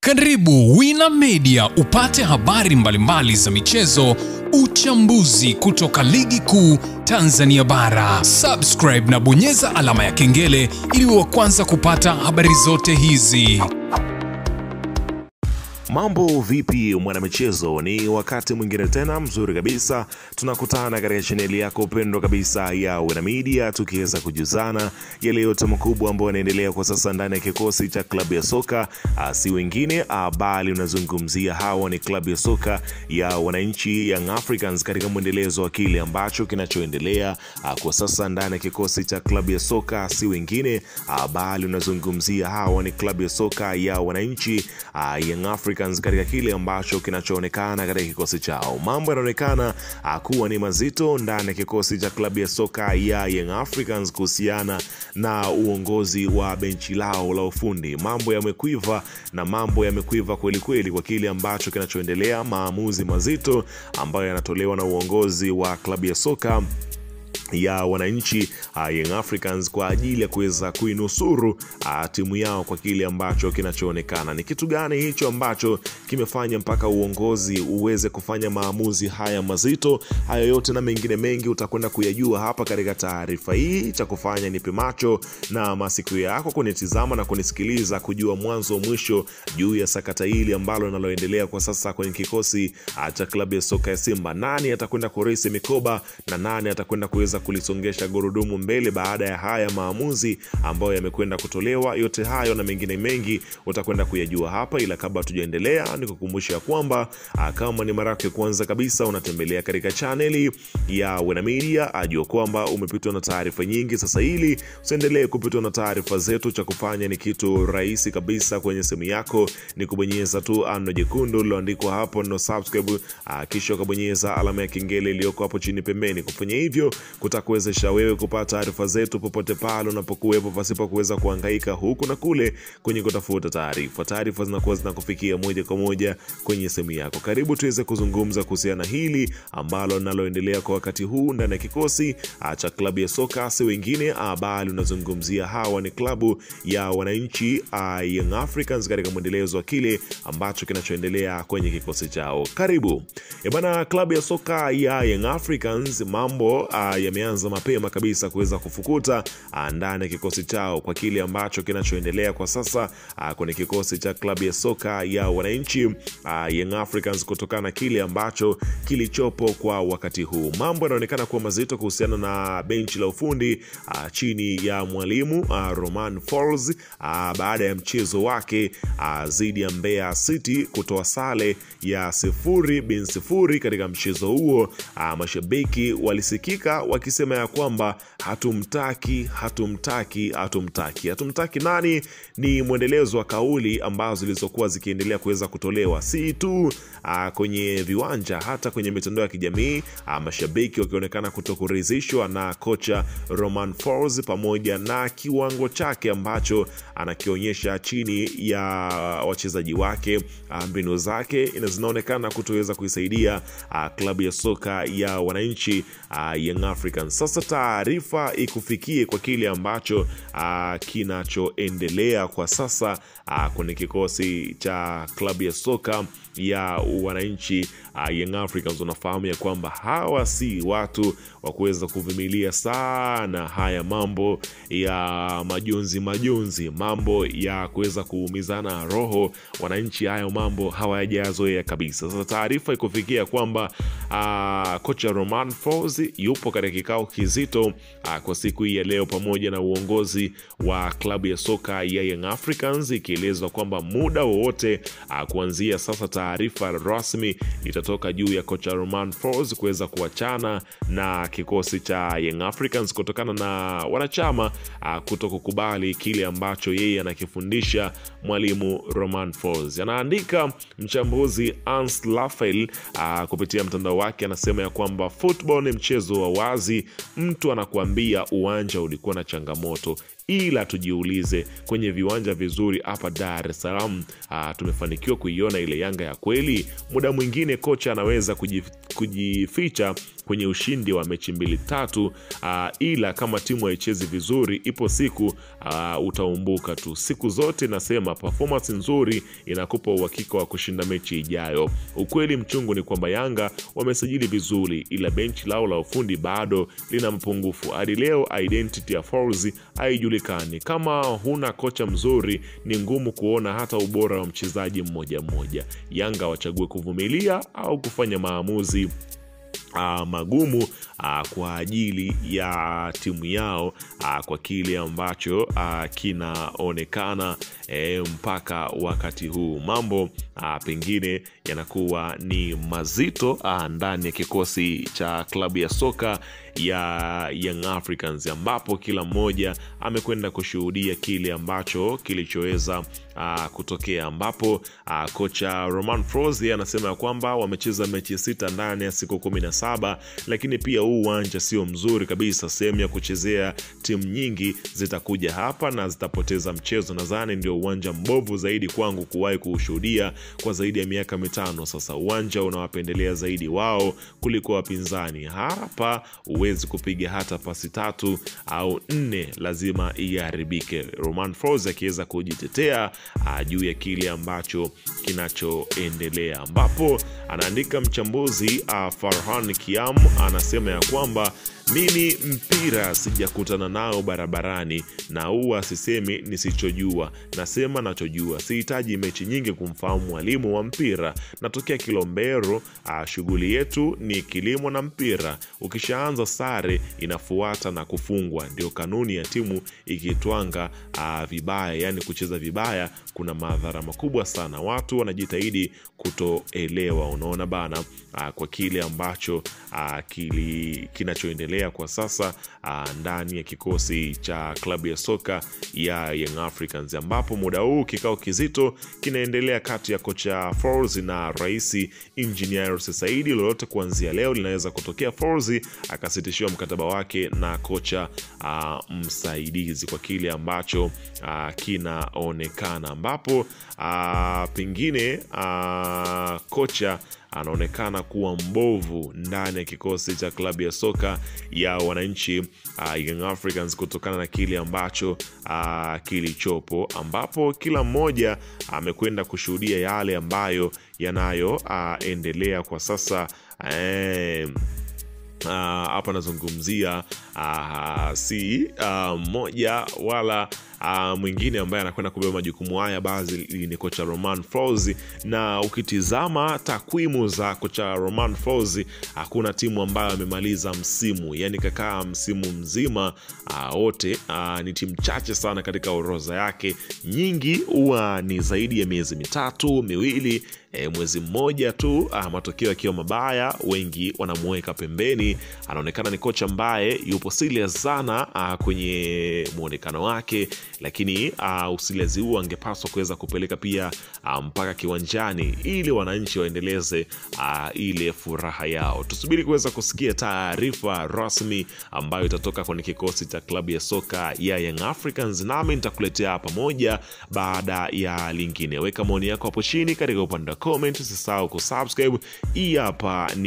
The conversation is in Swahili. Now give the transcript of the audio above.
Karibu Wina Media upate habari mbalimbali za michezo, uchambuzi kutoka ligi kuu Tanzania bara. Subscribe na bonyeza alama ya kengele ili uwe wa kwanza kupata habari zote hizi. Mambo vipi mwanamichezo, ni wakati mwingine tena mzuri kabisa tunakutana katika chaneli yako upendo kabisa ya Wina Media, tukiweza kujuzana yale yote makubwa ambayo yanaendelea kwa sasa ndani ya kikosi cha klabu ya soka si wengine bali unazungumzia hawa ni klabu ya soka ya wananchi Young Africans, katika mwendelezo wa kile ambacho kinachoendelea kwa sasa ndani ya kikosi cha klabu ya soka si wengine bali unazungumzia hawa ni klabu ya soka ya wananchi Young Africans, katika kile ambacho kinachoonekana katika kikosi chao. Mambo yanaonekana kuwa ni mazito ndani ya kikosi cha klabu ya soka ya Young Africans kuhusiana na uongozi wa benchi lao la ufundi. Mambo yamekuiva na mambo yamekuiva kweli kweli kwa kile ambacho kinachoendelea, maamuzi mazito ambayo yanatolewa na uongozi wa klabu ya soka ya wananchi Young Africans kwa ajili ya kuweza kuinusuru timu yao kwa kile ambacho kinachoonekana. Ni kitu gani hicho ambacho kimefanya mpaka uongozi uweze kufanya maamuzi haya mazito? Hayo yote na mengine mengi utakwenda kuyajua hapa katika taarifa hii. Cha kufanya nipe macho na masikio yako kunitizama na kunisikiliza kujua mwanzo mwisho juu ya sakata hili ambalo linaloendelea kwa sasa kwenye kikosi cha klabu ya soka ya Simba. Nani atakwenda kurisi mikoba na nani atakwenda kuweza kulisongesha gurudumu mbele baada ya haya maamuzi ambayo yamekwenda kutolewa? Yote hayo na mengine mengi utakwenda kuyajua hapa, ila kabla tujaendelea nikukumbusha kwamba kama ni mara yako kwanza kabisa unatembelea katika channel ya Wina Media, ajua kwamba umepitwa na taarifa nyingi. Sasa ili usiendelee kupitwa na taarifa zetu, cha kufanya ni kitu rahisi kabisa. Kwenye simu yako ni kubonyeza tu ano jekundu liloandikwa hapo no subscribe, kisha ukabonyeza alama ya kengele iliyoko hapo chini pembeni. Kufanya hivyo kutakuwezesha wewe kupata taarifa zetu popote pale unapokuwepo pasipo kuweza kuhangaika huku na kule kwenye kutafuta taarifa. Taarifa zinakuwa zinakufikia moja kwa moja kwenye simu yako. Karibu tuweze kuzungumza kuhusiana hili ambalo linaloendelea kwa wakati huu ndani ya kikosi cha klabu ya soka si wengine bali unazungumzia hawa ni klabu ya wananchi Young Africans, katika mwendelezo wa kile ambacho kinachoendelea kwenye kikosi chao. Karibu bana, klabu ya soka ya Young Africans mambo yameanza mapema kabisa kuweza kufukuta ndani ya kikosi chao kwa kile ambacho kinachoendelea kwa sasa kwenye kikosi cha klabu ya soka ya wananchi Young Africans, kutokana na kile ambacho kilichopo kwa wakati huu. Mambo yanaonekana kuwa mazito kuhusiana na benchi la ufundi chini ya mwalimu Romain Folz baada ya mchezo wake dhidi ya Mbeya City kutoa sare ya 0-0 katika mchezo huo. Mashabiki walisikika wakisema ya kwamba hatumtaki. Nani? Ni mwendelezo wa kauli ambazo zilizokuwa zikiendelea kuweza kutolewa si tu kwenye viwanja, hata kwenye mitandao ya kijamii, mashabiki wakionekana kutokuridhishwa na kocha Romain Folz pamoja na kiwango chake ambacho anakionyesha chini ya wachezaji wake. Mbinu zake zinaonekana kutoweza kuisaidia klabu ya soka ya wananchi Young Africans. Sasa taarifa ikufikie kwa kile ambacho kinachoendelea kwa sasa kwenye kikosi cha klabu ya soka ya wananchi Young Africans. Unafahamu ya kwamba hawa si watu wa kuweza kuvumilia sana haya mambo ya majonzi, mambo ya kuweza kuumizana roho wananchi. Hayo mambo hawajazoea kabisa. Sasa taarifa ikufikia kwamba kocha Romain Folz yupo katika kikao kizito kwa siku hii ya leo pamoja na uongozi wa klabu ya soka ya Young Africans, ikielezwa kwamba muda wowote kuanzia sasa taarifa rasmi itatoka juu ya kocha Romain Folz kuweza kuachana na kikosi cha Young Africans kutokana na wanachama kutokukubali kile ambacho yeye anakifundisha mwalimu Romain Folz. Anaandika mchambuzi Hans Raphael kupitia mtandao wake, anasema ya kwamba football ni mchezo wa wazi. Mtu anakuambia uwanja ulikuwa na changamoto, ila tujiulize, kwenye viwanja vizuri hapa Dar es Salaam tumefanikiwa kuiona ile Yanga ya kweli? Muda mwingine kocha anaweza kujificha kwenye ushindi wa mechi 2-3, ila kama timu haichezi vizuri, ipo siku utaumbuka tu. Siku zote nasema performance nzuri inakupa uhakika wa kushinda mechi ijayo. Ukweli mchungu ni kwamba Yanga wamesajili vizuri, ila benchi lao la ufundi bado lina mapungufu. Hadi leo identity ya Folz haijulikani. Kama huna kocha mzuri, ni ngumu kuona hata ubora wa mchezaji mmoja mmoja. Yanga wachague kuvumilia au kufanya maamuzi magumu kwa ajili ya timu yao kwa kile ambacho kinaonekana mpaka wakati huu. Mambo pengine yanakuwa ni mazito ndani ya kikosi cha klabu ya soka ya Young Africans, ambapo kila mmoja amekwenda kushuhudia kile ambacho kilichoweza kutokea, ambapo kocha Romain Folz anasema kwamba wamecheza mechi 6 ndani ya siku 17, lakini pia huu uwanja sio mzuri kabisa. Sehemu ya kuchezea timu nyingi zitakuja hapa na zitapoteza mchezo. Nadhani ndio uwanja mbovu zaidi kwangu kuwahi kushuhudia kwa zaidi ya miaka 5 sasa. Uwanja unawapendelea zaidi wao kuliko wapinzani. Hapa huwezi kupiga hata pasi 3 au 4, lazima iharibike. Romain Folz akiweza kujitetea juu ya kile ambacho kinachoendelea, ambapo anaandika mchambuzi Farhan Kiam, anasema ya kwamba mimi mpira sijakutana nao barabarani, na huwa sisemi nisichojua, nasema nachojua. Sihitaji mechi nyingi kumfahamu mwalimu wa mpira. Natokea Kilombero, shughuli yetu ni kilimo na mpira. Ukishaanza sare inafuata na kufungwa. Ndio kanuni ya timu. Ikitwanga vibaya, yani kucheza vibaya, kuna madhara makubwa sana. Watu wanajitahidi kutoelewa, unaona bana, kwa kile ambacho kinachoendelea kwa sasa ndani ya kikosi cha klabu ya soka ya Young Africans, ambapo muda huu kikao kizito kinaendelea kati ya kocha Folz na Rais Engineer Hersi Said. Lolote kuanzia leo linaweza kutokea. Folz akasitishiwa mkataba wake na kocha msaidizi kwa kile ambacho kinaonekana, ambapo pengine kocha anaonekana kuwa mbovu ndani ya kikosi cha klabu ya soka ya wananchi Young Africans, kutokana na kile ambacho kilichopo, ambapo kila mmoja amekwenda kushuhudia yale ambayo yanayoendelea kwa sasa. Hapa nazungumzia si mmoja wala mwingine ambaye anakwenda kubeba majukumu haya, basi ni kocha Romain Folz. Na ukitizama takwimu za kocha Romain Folz, hakuna timu ambayo amemaliza msimu, yani kakaa msimu mzima wote. Ni timu chache sana katika orodha yake. Nyingi huwa ni zaidi ya miezi 3, 2, mwezi mmoja tu, matokeo yakiwa mabaya, wengi wanamuweka pembeni. Anaonekana ni kocha ambaye yupo serious sana kwenye muonekano wake, lakini usiliazi huu angepaswa kuweza kupeleka pia mpaka kiwanjani ili wananchi waendeleze ile furaha yao. Tusubiri kuweza kusikia taarifa rasmi ambayo itatoka kwenye kikosi cha klabu ya soka ya Young Africans, nami nitakuletea pamoja baada ya lingine. Weka maoni yako hapo chini katika upande wa comment, usisahau kusubscribe. Hii hapa ni